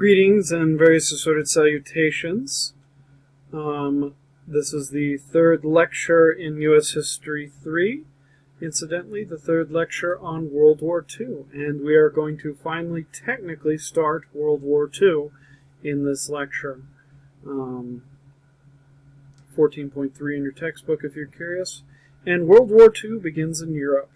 Greetings and various assorted salutations. This is the third lecture in U.S. History 3. Incidentally, the third lecture on World War II. And we are going to finally technically start World War II in this lecture. 14.3 in your textbook if you're curious. And World War II begins in Europe.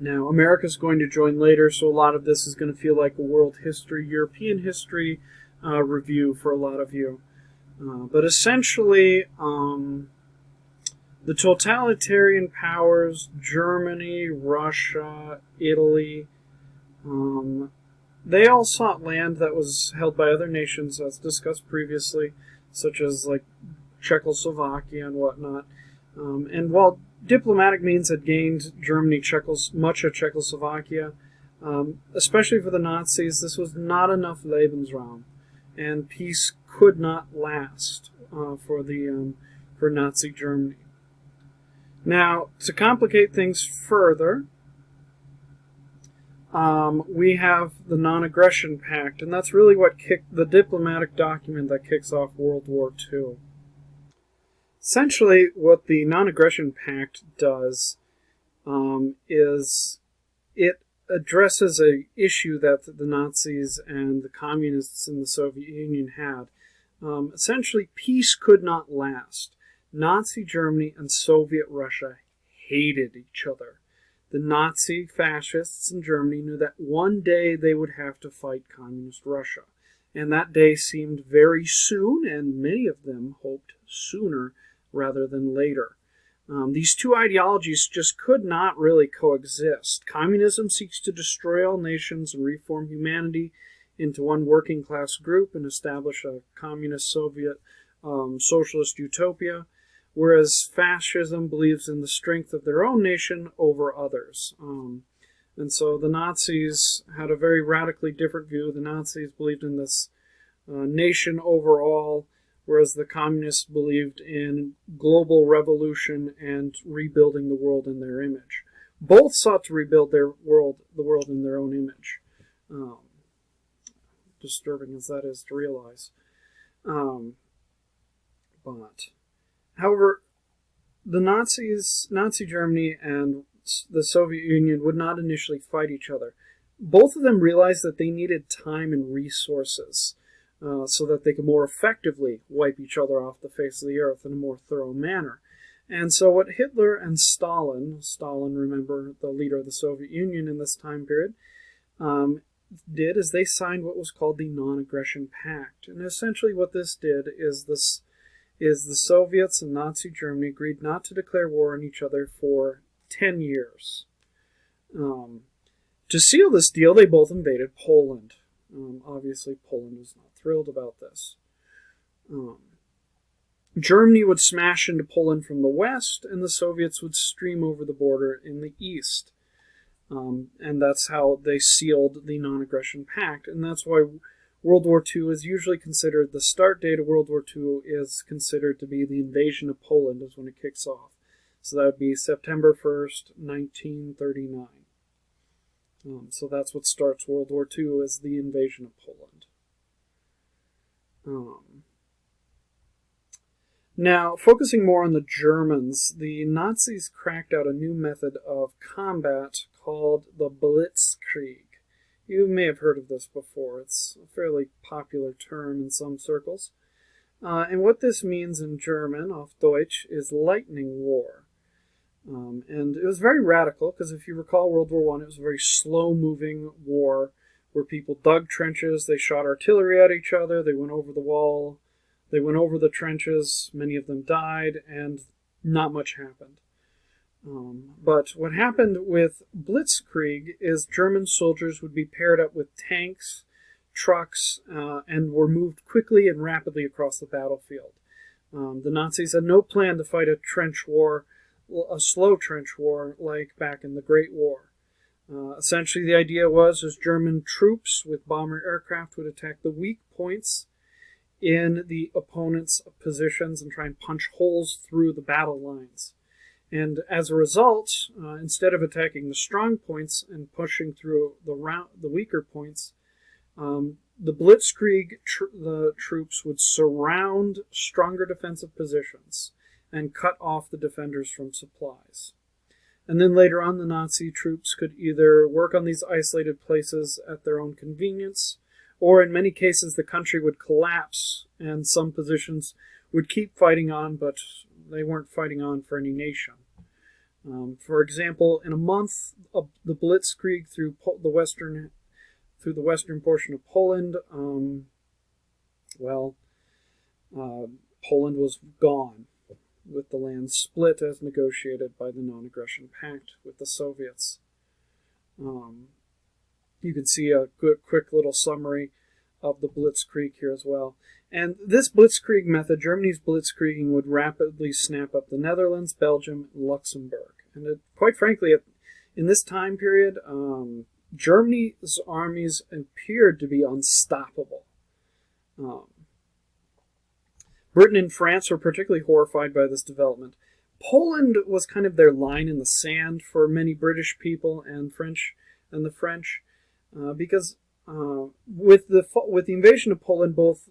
Now, America's going to join later, so a lot of this is going to feel like a world history, European history review for a lot of you. But essentially, the totalitarian powers, Germany, Russia, Italy, they all sought land that was held by other nations, as discussed previously, such as like Czechoslovakia and whatnot. And while diplomatic means had gained Germany much of Czechoslovakia, especially for the Nazis, this was not enough Lebensraum, and peace could not last for Nazi Germany. Now, to complicate things further, we have the Non-Aggression Pact, and that's really what kicked the diplomatic document that kicks off World War II. Essentially, what the Non-Aggression Pact does is it addresses an issue that the Nazis and the communists in the Soviet Union had. Essentially, peace could not last. Nazi Germany and Soviet Russia hated each other. The Nazi fascists in Germany knew that one day they would have to fight communist Russia. And that day seemed very soon, and many of them hoped sooner rather than later. These two ideologies just could not really coexist. Communism seeks to destroy all nations and reform humanity into one working class group and establish a communist Soviet socialist utopia, whereas fascism believes in the strength of their own nation over others. And so the Nazis had a very radically different view. The Nazis believed in this nation overall, whereas the communists believed in global revolution and rebuilding the world in their image. Both sought to rebuild the world in their own image. Disturbing as that is to realize. However, the Nazi Germany and the Soviet Union would not initially fight each other. Both of them realized that they needed time and resources so that they could more effectively wipe each other off the face of the earth in a more thorough manner. And so what Hitler and Stalin, remember, the leader of the Soviet Union in this time period, did is they signed what was called the Non-Aggression Pact. And essentially what this did is the Soviets and Nazi Germany agreed not to declare war on each other for 10 years. To seal this deal, they both invaded Poland. Obviously, Poland was not thrilled about this. Germany would smash into Poland from the west, and the Soviets would stream over the border in the east. And that's how they sealed the Non-Aggression Pact. And that's why World War II is usually considered, the start date of World War II is considered to be the invasion of Poland is when it kicks off. So that would be September 1st, 1939. So that's what starts World War II, as the invasion of Poland. Now, focusing more on the Germans, the Nazis cracked out a new method of combat called the Blitzkrieg. You may have heard of this before. It's a fairly popular term in some circles. And what this means in German, auf Deutsch, is lightning war. And it was very radical, because if you recall World War I, it was a very slow-moving war where people dug trenches, they shot artillery at each other, they went over the wall, they went over the trenches, many of them died, and not much happened. But what happened with Blitzkrieg is German soldiers would be paired up with tanks, trucks, and were moved quickly and rapidly across the battlefield. The Nazis had no plan to fight a trench war, a slow trench war like back in the Great War. Essentially, the idea was as German troops with bomber aircraft would attack the weak points in the opponent's positions and try and punch holes through the battle lines. And as a result, instead of attacking the strong points and pushing through the weaker points, the Blitzkrieg the troops would surround stronger defensive positions and cut off the defenders from supplies. And then later on, the Nazi troops could either work on these isolated places at their own convenience, or in many cases the country would collapse and some positions would keep fighting on, but they weren't fighting on for any nation. For example, in a month of the Blitzkrieg through the western portion of Poland, Poland was gone, with the land split as negotiated by the Nonaggression Pact with the Soviets. You can see a quick little summary of the Blitzkrieg here as well. And this Blitzkrieg method, Germany's blitzkrieging, would rapidly snap up the Netherlands, Belgium, and Luxembourg. And quite frankly, in this time period, Germany's armies appeared to be unstoppable. Britain and France were particularly horrified by this development. Poland was kind of their line in the sand for many British people and the French, because with the invasion of Poland, both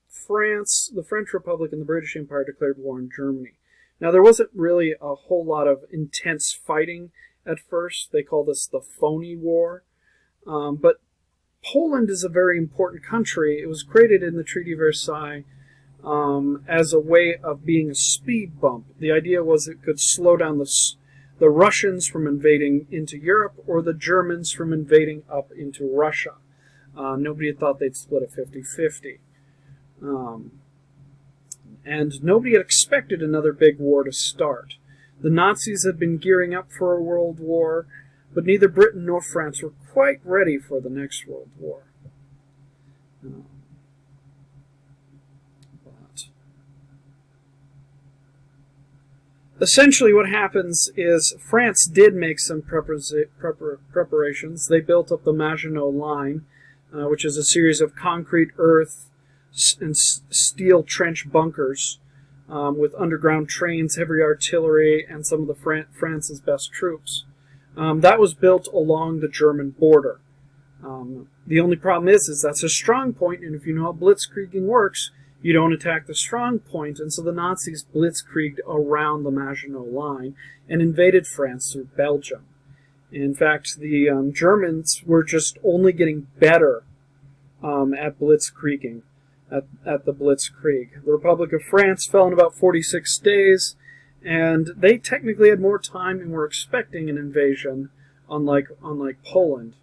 France, the French Republic, and the British Empire declared war on Germany. Now, there wasn't really a whole lot of intense fighting at first. They call this the phony war. But Poland is a very important country. It was created in the Treaty of Versailles as a way of being a speed bump. The idea was it could slow down the Russians from invading into Europe or the Germans from invading up into Russia. Nobody had thought they'd split it 50-50. And nobody had expected another big war to start. The Nazis had been gearing up for a world war, but neither Britain nor France were quite ready for the next world war. Essentially what happens is France did make some preparations. They built up the Maginot Line, which is a series of concrete, earth, and steel trench bunkers with underground trains, heavy artillery, and some of the France's best troops. That was built along the German border. The only problem is that's a strong point, and if you know how blitzkrieging works, you don't attack the strong point, and so the Nazis blitzkrieged around the Maginot Line and invaded France through Belgium. In fact, the Germans were just only getting better at blitzkrieging, at the Blitzkrieg. The Republic of France fell in about 46 days, and they technically had more time and were expecting an invasion, unlike Poland.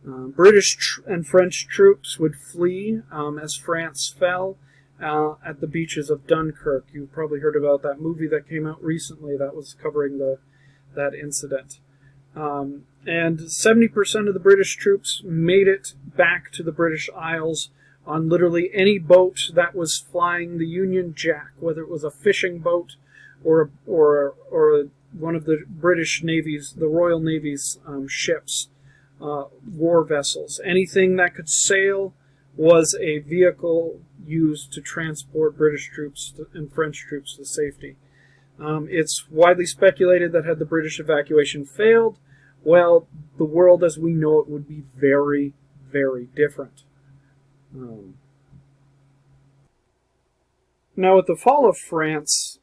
British and French troops would flee as France fell at the beaches of Dunkirk. You've probably heard about that movie that came out recently that was covering that incident. And 70% of the British troops made it back to the British Isles on literally any boat that was flying the Union Jack, whether it was a fishing boat or one of the British Navy's, the Royal Navy's ships, war vessels. Anything that could sail was a vehicle used to transport British troops and French troops to safety. It's widely speculated that had the British evacuation failed, well, the world as we know it would be very, very different. Now, with the fall of France,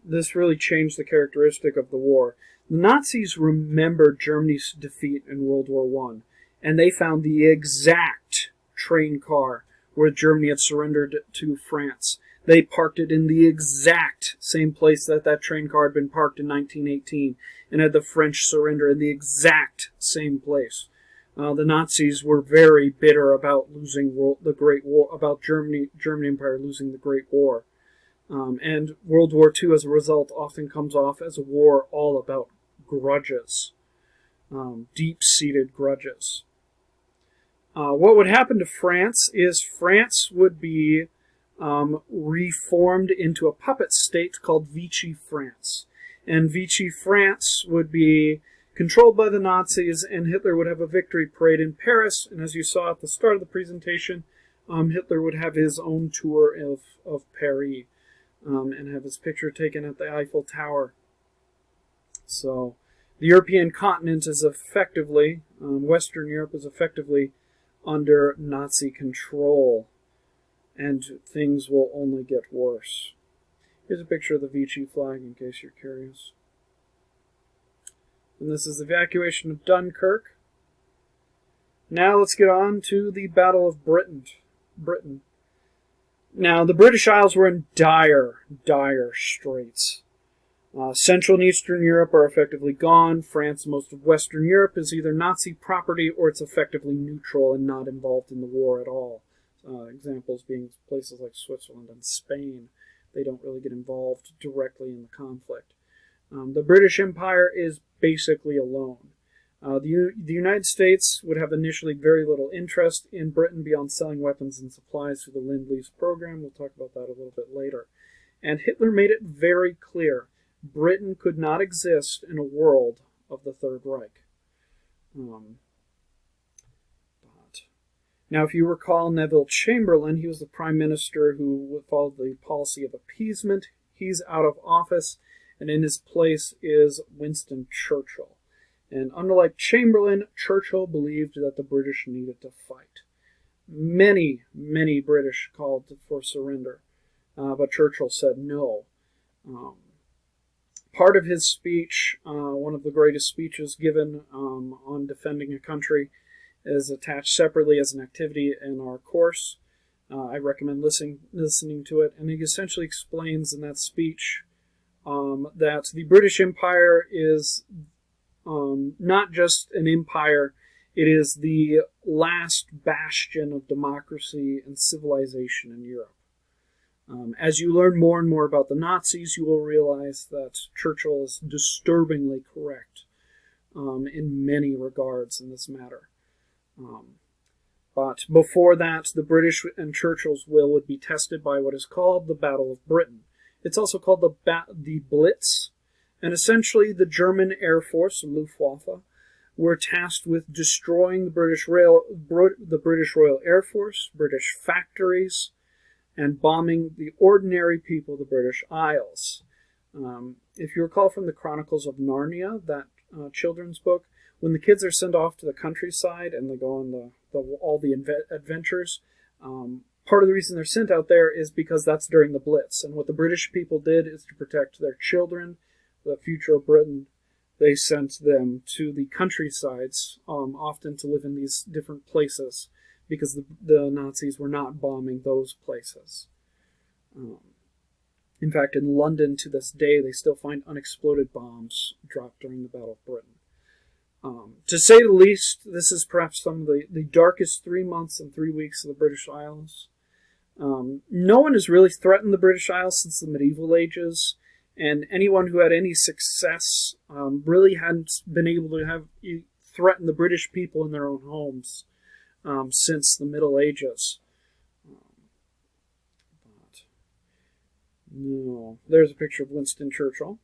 this really changed the characteristic of the war. The Nazis remembered Germany's defeat in World War I, and they found the exact train car where Germany had surrendered to France. They parked it in the exact same place that train car had been parked in 1918, and had the French surrender in the exact same place. The Nazis were very bitter about losing the Great War, about German Empire losing the Great War. And World War II, as a result, often comes off as a war all about grudges, deep-seated grudges. What would happen to France is France would be reformed into a puppet state called Vichy France. And Vichy France would be controlled by the Nazis, and Hitler would have a victory parade in Paris. And as you saw at the start of the presentation, Hitler would have his own tour of Paris and have his picture taken at the Eiffel Tower. So the European continent is effectively, Western Europe is effectively under Nazi control, and things will only get worse. Here's a picture of the Vichy flag in case you're curious. And this is the evacuation of Dunkirk. Now let's get on to the Battle of Britain. Now, the British Isles were in dire straits. Central and Eastern Europe are effectively gone. France and most of Western Europe is either Nazi property or it's effectively neutral and not involved in the war at all. Examples being places like Switzerland and Spain. They don't really get involved directly in the conflict. The British Empire is basically alone. The United States would have initially very little interest in Britain beyond selling weapons and supplies through the Lend-Lease program. We'll talk about that a little bit later. And Hitler made it very clear Britain could not exist in a world of the Third Reich. Now, if you recall Neville Chamberlain, he was the prime minister who followed the policy of appeasement. He's out of office, and in his place is Winston Churchill. And unlike Chamberlain, Churchill believed that the British needed to fight. Many British called for surrender, but Churchill said no. Part of his speech, one of the greatest speeches given on defending a country, is attached separately as an activity in our course. I recommend listening to it. And he essentially explains in that speech that the British Empire is not just an empire, it is the last bastion of democracy and civilization in Europe. As you learn more and more about the Nazis, you will realize that Churchill is disturbingly correct in many regards in this matter. But before that, the British and Churchill's will would be tested by what is called the Battle of Britain. It's also called the Blitz, and essentially the German Air Force, Luftwaffe, were tasked with destroying the British Royal Air Force, British factories, and bombing the ordinary people of the British Isles. If you recall from the Chronicles of Narnia, that children's book, when the kids are sent off to the countryside and they go on all the adventures, part of the reason they're sent out there is because that's during the Blitz. And what the British people did is to protect their children, the future of Britain. They sent them to the countrysides, often to live in these different places, because the Nazis were not bombing those places. In fact, in London to this day, they still find unexploded bombs dropped during the Battle of Britain. To say the least, this is perhaps some of the darkest 3 months and 3 weeks of the British Isles. No one has really threatened the British Isles since the medieval ages, and anyone who had any success really hadn't been able to threaten the British people in their own homes since the Middle Ages. No, there's a picture of Winston Churchill.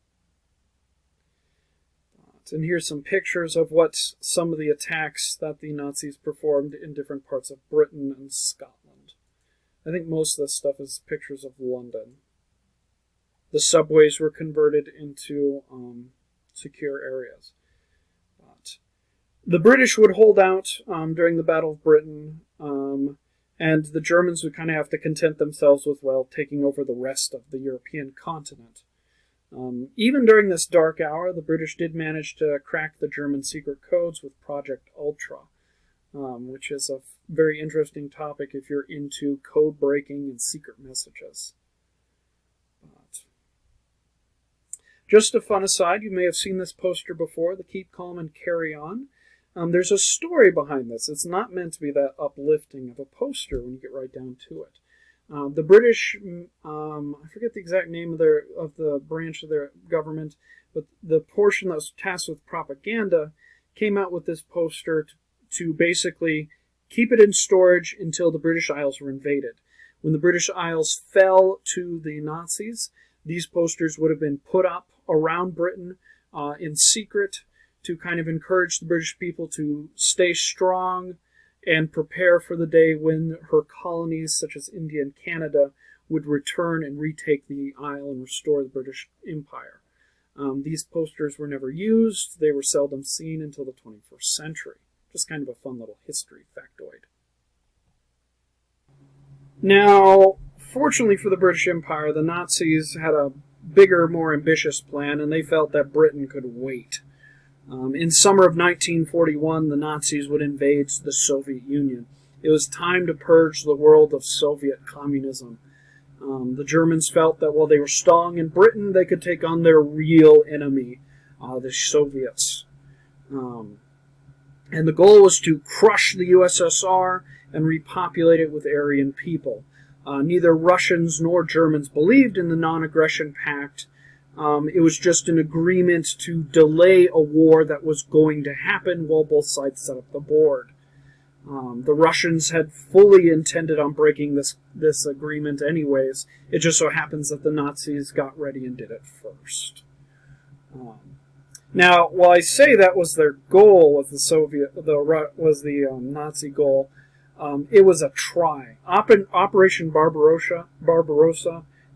And here's some pictures of what some of the attacks that the Nazis performed in different parts of Britain and Scotland. I think most of this stuff is pictures of London. The subways were converted into secure areas. But the British would hold out during the Battle of Britain, and the Germans would kind of have to content themselves with, taking over the rest of the European continent. Even during this dark hour, the British did manage to crack the German secret codes with Project Ultra, which is a very interesting topic if you're into code breaking and secret messages. But just a fun aside, you may have seen this poster before, the Keep Calm and Carry On. There's a story behind this. It's not meant to be that uplifting of a poster when you get right down to it. The British, I forget the exact name of the branch of their government, but the portion that was tasked with propaganda came out with this poster to basically keep it in storage until the British Isles were invaded. When the British Isles fell to the Nazis, these posters would have been put up around Britain in secret to kind of encourage the British people to stay strong and prepare for the day when her colonies, such as India and Canada, would return and retake the Isle and restore the British Empire. These posters were never used. They were seldom seen until the 21st century. Just kind of a fun little history factoid. Now, fortunately for the British Empire, the Nazis had a bigger, more ambitious plan, and they felt that Britain could wait. In summer of 1941, the Nazis would invade the Soviet Union. It was time to purge the world of Soviet communism. The Germans felt that while they were stalling in Britain, they could take on their real enemy, the Soviets. And the goal was to crush the USSR and repopulate it with Aryan people. Neither Russians nor Germans believed in the Non-Aggression Pact. It was just an agreement to delay a war that was going to happen while both sides set up the board. The Russians had fully intended on breaking this agreement anyways. It just so happens that the Nazis got ready and did it first. Now, while I say that was their goal with the Nazi goal, it was a try. Operation Barbarossa,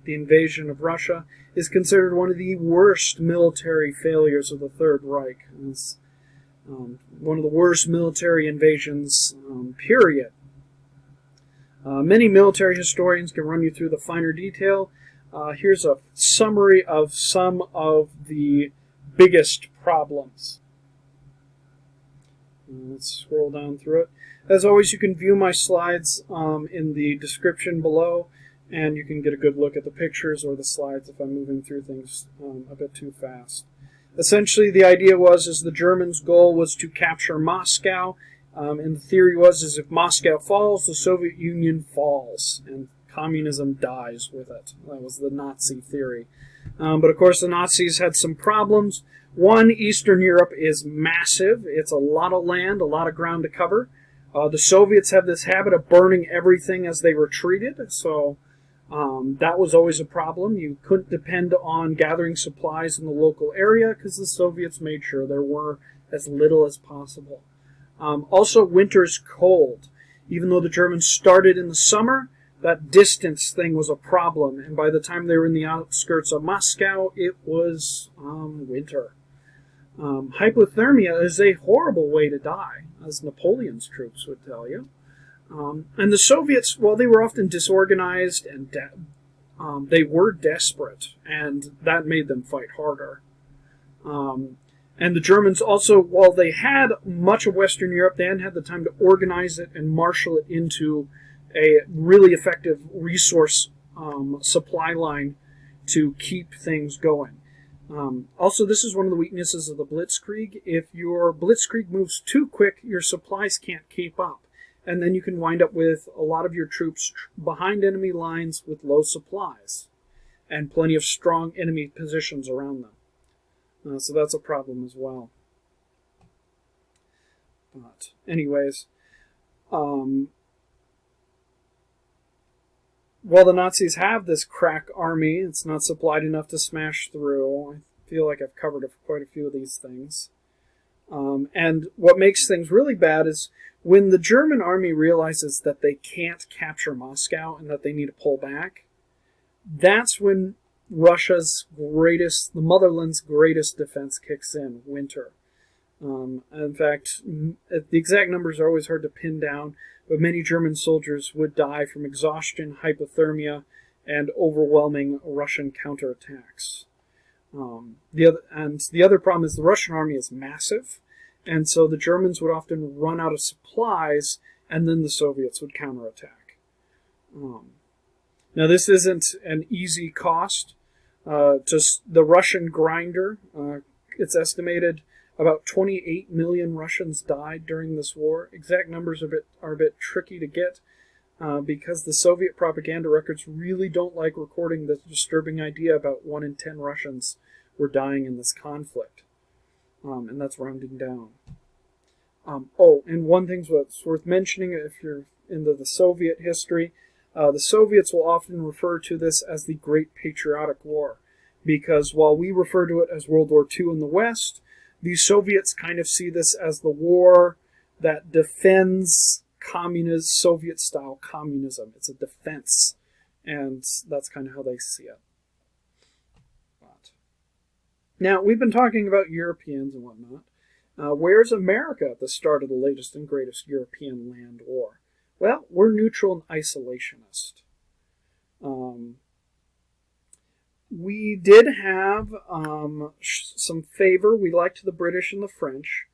the invasion of Russia, is considered one of the worst military failures of the Third Reich. It's one of the worst military invasions, period. Many military historians can run you through the finer detail. Here's a summary of some of the biggest problems. Let's scroll down through it. As always, you can view my slides in the description below, and you can get a good look at the pictures or the slides if I'm moving through things a bit too fast. Essentially, the idea was the Germans' goal was to capture Moscow, and the theory was if Moscow falls, the Soviet Union falls, and communism dies with it. That was the Nazi theory. But of course, the Nazis had some problems. One, Eastern Europe is massive. It's a lot of land, a lot of ground to cover. The Soviets have this habit of burning everything as they retreated, so that was always a problem. You couldn't depend on gathering supplies in the local area because the Soviets made sure there were as little as possible. Also, winter's cold. Even though the Germans started in the summer, that distance thing was a problem, and by the time they were in the outskirts of Moscow, it was winter. Hypothermia is a horrible way to die, as Napoleon's troops would tell you. And the Soviets, while they were often disorganized and they were desperate, and that made them fight harder. And the Germans also, while they had much of Western Europe, they hadn't had the time to organize it and marshal it into a really effective resource supply line to keep things going. Also, this is one of the weaknesses of the Blitzkrieg. If your Blitzkrieg moves too quick, your supplies can't keep up. And then you can wind up with a lot of your troops behind enemy lines with low supplies and plenty of strong enemy positions around them. So that's a problem as well. But anyways, while the Nazis have this crack army, it's not supplied enough to smash through. I feel like I've covered quite a few of these things. And what makes things really bad is when the German army realizes that they can't capture Moscow and that they need to pull back, that's when Russia's the motherland's greatest defense kicks in, winter. In fact, the exact numbers are always hard to pin down, but many German soldiers would die from exhaustion, hypothermia, and overwhelming Russian counterattacks. The other problem is the Russian army is massive, and so the Germans would often run out of supplies, and then the Soviets would counterattack. Now, this isn't an easy cost. Just the Russian grinder, it's estimated about 28 million Russians died during this war. Exact numbers are a bit tricky to get because the Soviet propaganda records really don't like recording the disturbing idea about 1 in 10 Russians were dying in this conflict. And that's rounding down. And one thing that's worth mentioning, if you're into the Soviet history, the Soviets will often refer to this as the Great Patriotic War, because while we refer to it as World War II in the West, the Soviets kind of see this as the war that defends Soviet-style communism. It's a defense, and that's kind of how they see it. But Now, we've been talking about Europeans and whatnot. Where's America at the start of the latest and greatest European land war? Well, we're neutral and isolationist. We did have some favor. We liked the British and the French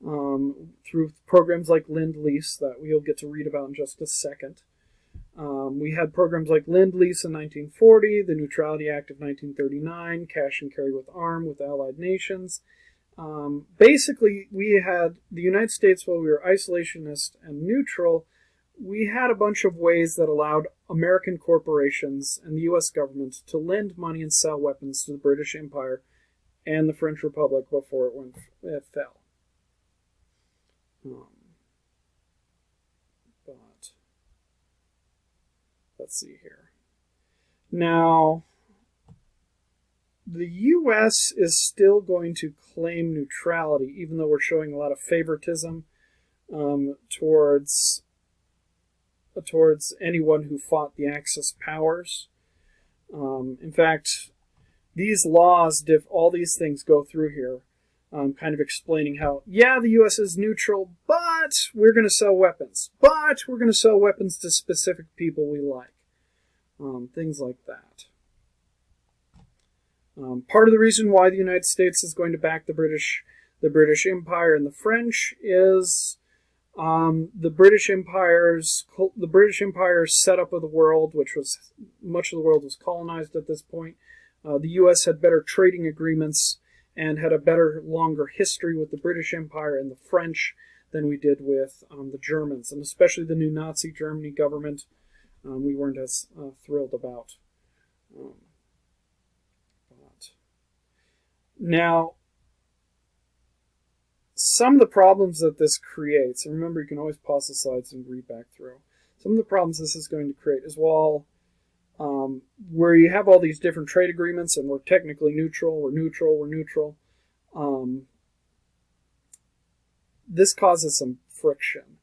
through programs like Lend-Lease that we'll get to read about in just a second. We had programs like Lend-Lease in 1940, the Neutrality Act of 1939, cash and carry with arm with allied nations. Basically, we had the United States, while we were isolationist and neutral, we had a bunch of ways that allowed American corporations and the U.S. government to lend money and sell weapons to the British Empire and the French Republic before it fell. But let's see here. Now, the U.S. is still going to claim neutrality, even though we're showing a lot of favoritism towards anyone who fought the Axis powers. In fact, these laws, all these things go through here, kind of explaining how, yeah, the U.S. is neutral, but we're going to sell weapons. But we're going to sell weapons to specific people we like. Things like that. Part of the reason why the United States is going to back the British Empire and the French is the British Empire's setup of the world, which was much of the world was colonized at this point. The U.S. had better trading agreements and had a better, longer history with the British Empire and the French than we did with the Germans, and especially the new Nazi Germany government. We weren't as thrilled about. Now, some of the problems that this creates, and remember you can always pause the slides and read back through. Some of the problems this is going to create is where you have all these different trade agreements and we're technically neutral, we're neutral. This causes some friction.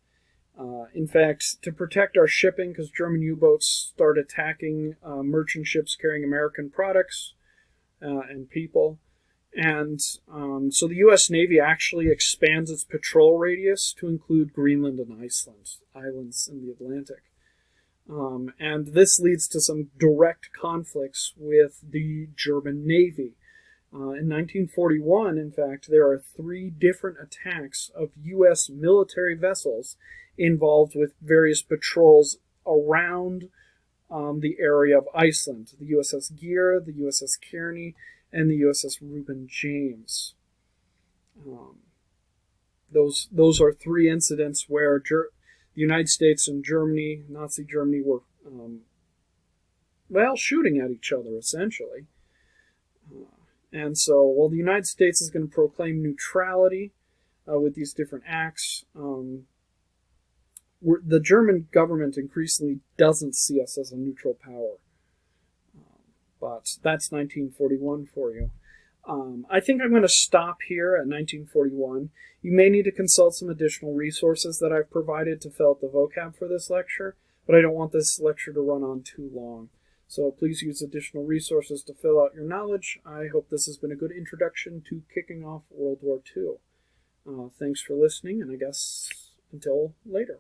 In fact, to protect our shipping, because German U-boats start attacking merchant ships carrying American products and people. And so the U.S. Navy actually expands its patrol radius to include Greenland and Iceland, islands in the Atlantic. And this leads to some direct conflicts with the German Navy. In 1941, in fact, there are 3 different attacks of U.S. military vessels involved with various patrols around the area of Iceland. The USS Gear, the USS Kearney, and the USS Reuben James. Those are 3 incidents where the United States and Germany, Nazi Germany, were shooting at each other, essentially. And so, while the United States is going to proclaim neutrality with these different acts, the German government increasingly doesn't see us as a neutral power. But that's 1941 for you. I think I'm going to stop here at 1941. You may need to consult some additional resources that I've provided to fill out the vocab for this lecture, but I don't want this lecture to run on too long. So please use additional resources to fill out your knowledge. I hope this has been a good introduction to kicking off World War II. Thanks for listening, and I guess until later.